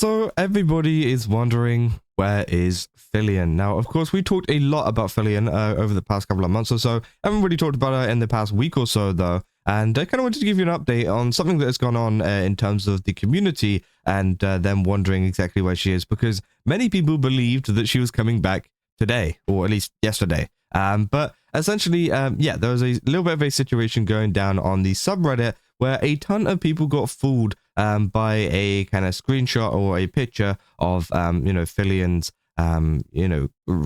So everybody is wondering, where is Filian? Now, of course, we talked a lot about Filian over the past couple of months or so. Haven't really talked about her in the past week or so, though. And I kind of wanted to give you an update on something that has gone on in terms of the community and them wondering exactly where she is, because many people believed that she was coming back today, or at least yesterday. But essentially, yeah, there was a little bit of a situation going down on the subreddit where a ton of people got fooled by a kind of screenshot or a picture of, Filian's,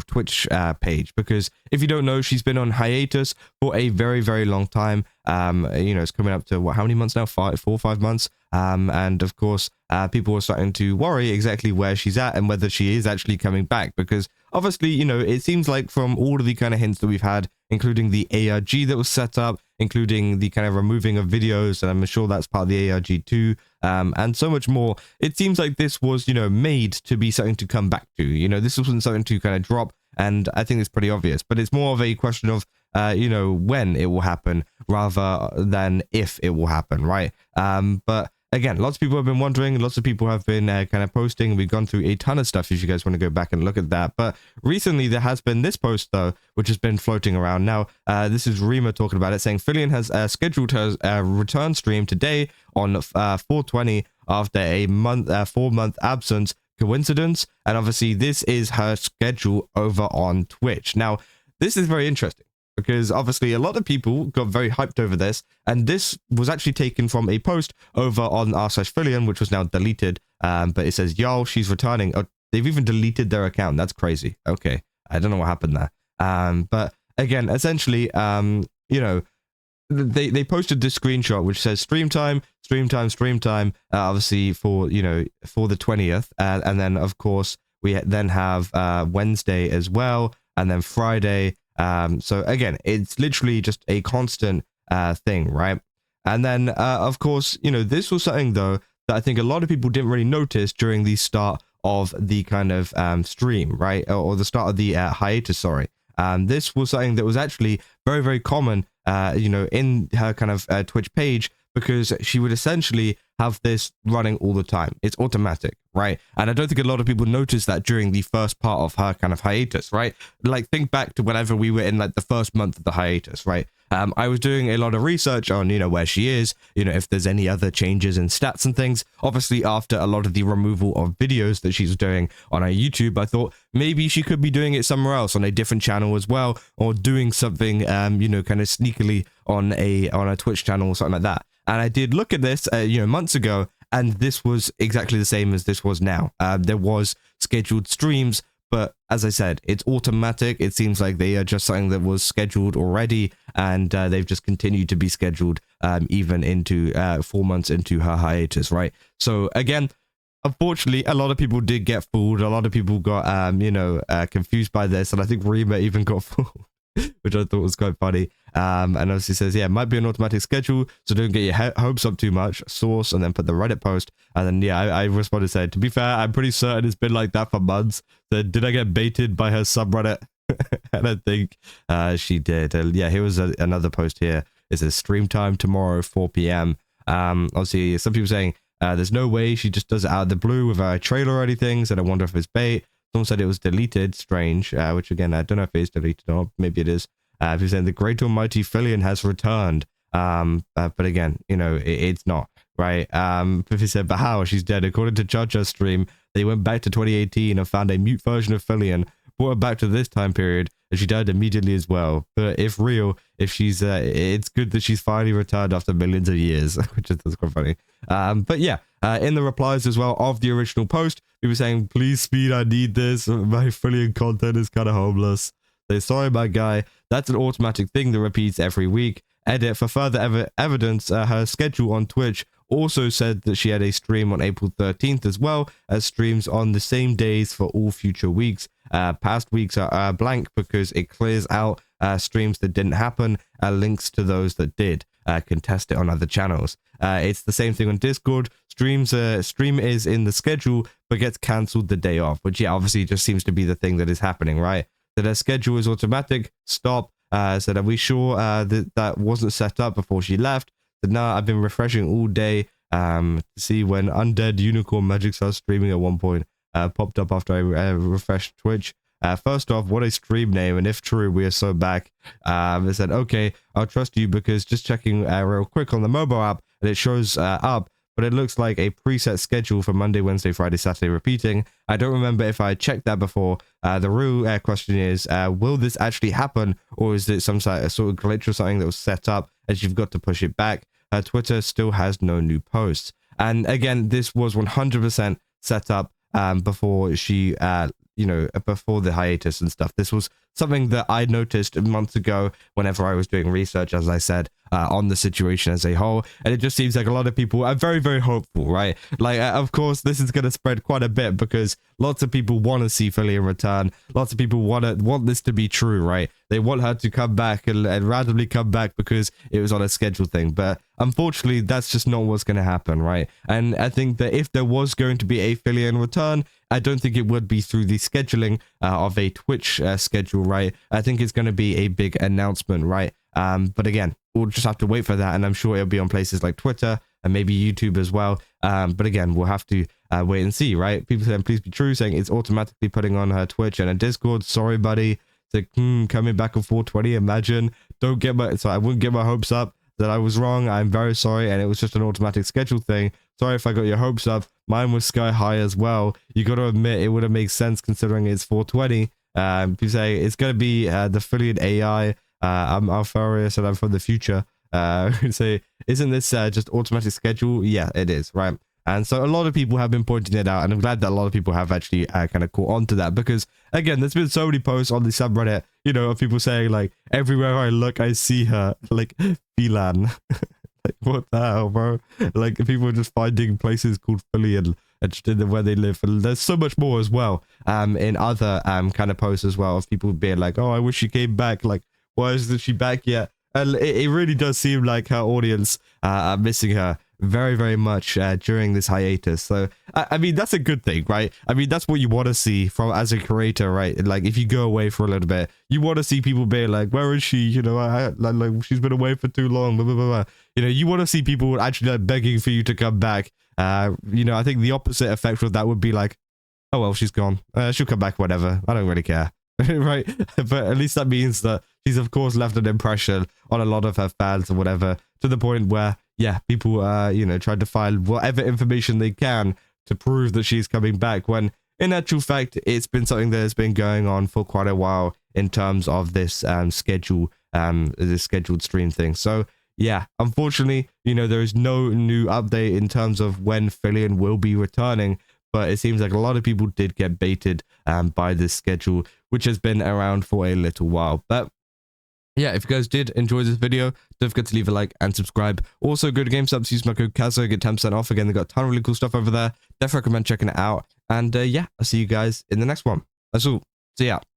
Twitch page. Because if you don't know, she's been on hiatus for a very, very long time. It's coming up to how many months now? 4 or 5 months. And of course, people were starting to worry exactly where she's at and whether she is actually coming back, because obviously, it seems like from all of the kind of hints that we've had, including the ARG that was set up, including the kind of removing of videos, and I'm sure that's part of the ARG too, and so much more. It seems like this was, made to be something to come back to. This wasn't something to kind of drop, and I think it's pretty obvious. But it's more of a question of, when it will happen rather than if it will happen, right? But again, lots of people have been wondering, lots of people have been kind of posting. We've gone through a ton of stuff if you guys want to go back and look at that. But recently there has been this post, though, which has been floating around. Now, this is Rima talking about it, saying Fillian has scheduled her return stream today on 4/20 after a 4-month absence. Coincidence? And obviously this is her schedule over on Twitch. Now, this is very interesting, because obviously a lot of people got very hyped over this, and this was actually taken from a post over on r/Fillian, which was now deleted. But it says, yo, she's returning. Oh, they've even deleted their account. That's crazy. Okay, I don't know what happened there. But again, essentially, they posted this screenshot which says stream time, obviously for the 20th, and then of course we then have Wednesday as well, and then Friday. So again, it's literally just a constant thing, right? And then of course, this was something though that I think a lot of people didn't really notice during the start of the kind of stream, right? Or the start of the hiatus, sorry. This was something that was actually very, very common, in her kind of Twitch page, because she would essentially have this running all the time. It's automatic, right? And I don't think a lot of people noticed that during the first part of her kind of hiatus, right? Like, think back to whenever we were in like the first month of the hiatus, right? I was doing a lot of research on, where she is, if there's any other changes in stats and things. Obviously, after a lot of the removal of videos that she's doing on her YouTube, I thought maybe she could be doing it somewhere else on a different channel as well, or doing something, kind of sneakily on a Twitch channel or something like that. And I did look at this, months ago, and this was exactly the same as this was now. There was scheduled streams, but as I said, it's automatic. It seems like they are just something that was scheduled already, and they've just continued to be scheduled even into 4 months into her hiatus, right? So again, unfortunately, a lot of people did get fooled. A lot of people got, confused by this, and I think Rima even got fooled, which I thought was quite funny. And obviously says, yeah, it might be an automatic schedule, so don't get your hopes up too much. Source, and then put the Reddit post. And then, yeah, I responded, saying, to be fair, I'm pretty certain it's been like that for months. So did I get baited by her subreddit? And I think she did. Yeah, here was another post here. It says, stream time tomorrow, 4 p.m. Obviously, some people saying, there's no way she just does it out of the blue with a trailer or anything, so I wonder if it's bait. Someone said it was deleted. Strange. Which again, I don't know if it is deleted or not. Maybe it is. People saying the great almighty Fillian has returned. But again, it's not, right? Piffy said, but how? She's dead. According to Chacha's stream, they went back to 2018 and found a mute version of Fillian, brought her back to this time period, and she died immediately as well. But if real, if she's, it's good that she's finally returned after millions of years, which is quite funny. But yeah, in the replies as well of the original post, people saying, please speed, I need this. My Fillian content is kind of homeless. Say, sorry, my guy. That's an automatic thing that repeats every week. Edit, for further evidence, her schedule on Twitch also said that she had a stream on April 13th as well as streams on the same days for all future weeks. Past weeks are blank because it clears out streams that didn't happen, links to those that did. Contest it on other channels. It's the same thing on Discord. Stream is in the schedule but gets cancelled the day off, which, yeah, obviously just seems to be the thing that is happening, right? So their schedule is automatic. Stop. Said, are we sure that wasn't set up before she left? Said, no, I've been refreshing all day to see when Undead Unicorn Magic starts streaming at one point. Popped up after I refreshed Twitch. First off, what a stream name, and if true, we are so back. It said, okay, I'll trust you because just checking real quick on the mobile app, and it shows up, but it looks like a preset schedule for Monday, Wednesday, Friday, Saturday repeating. I don't remember if I checked that before. The real question is, will this actually happen, or is it some sort of glitch or something that was set up as you've got to push it back? Twitter still has no new posts. And again, this was 100% set up before she, before the hiatus and stuff. This was something that I noticed months ago whenever I was doing research, as I said, on the situation as a whole. And it just seems like a lot of people are very, very hopeful, right? Like, of course, this is going to spread quite a bit because lots of people want to see Fillian return. Lots of people want this to be true, right? They want her to come back and randomly come back because it was on a schedule thing. But unfortunately, that's just not what's going to happen, right? And I think that if there was going to be a Fillian return, I don't think it would be through the scheduling of a Twitch schedule, right? I think it's going to be a big announcement, right? But again, we'll just have to wait for that, and I'm sure it'll be on places like Twitter and maybe YouTube as well. But again, we'll have to wait and see, right? People saying, please be true, saying it's automatically putting on her Twitch and a Discord. Sorry, buddy. It's like, coming back at 420, imagine. Don't get my, so I wouldn't get my hopes up that I was wrong. I'm very sorry, and it was just an automatic schedule thing. Sorry if I got your hopes up. Mine was sky high as well. You got to admit, it would have made sense considering it's 420. People say it's going to be the Fillian AI. I'm Alfarius and I'm from the future. Say, isn't this just automatic schedule? Yeah, it is, right? And so a lot of people have been pointing it out, and I'm glad that a lot of people have actually kind of caught on to that, because again, there's been so many posts on the subreddit, of people saying like, everywhere I look, I see her, like, Filian. Like, what the hell, bro? Like, people are just finding places called Fillian and just in where they live. And there's so much more as well, in other kind of posts as well, of people being like, oh, I wish she came back. Like, why isn't she back yet? And it really does seem like her audience are missing her very, very much during this hiatus. So I mean, that's a good thing, right? I mean, that's what you want to see from as a creator, right? Like, if you go away for a little bit, you want to see people being like, where is she? Like she's been away for too long, blah, blah, blah, blah. You want to see people actually like begging for you to come back. I think the opposite effect of that would be like, oh well, she's gone, she'll come back whenever, I don't really care. Right? But at least that means that she's of course left an impression on a lot of her fans or whatever, to the point where, yeah, people tried to find whatever information they can to prove that she's coming back, when in actual fact it's been something that has been going on for quite a while in terms of this scheduled stream thing. So yeah, unfortunately, there is no new update in terms of when Fillian will be returning, but it seems like a lot of people did get baited by this schedule, which has been around for a little while. But yeah, if you guys did enjoy this video, don't forget to leave a like and subscribe. Also, go to GameStop, use my code Kazo, get 10% off. Again, they got a ton of really cool stuff over there. Definitely recommend checking it out. And yeah, I'll see you guys in the next one. That's all. See ya.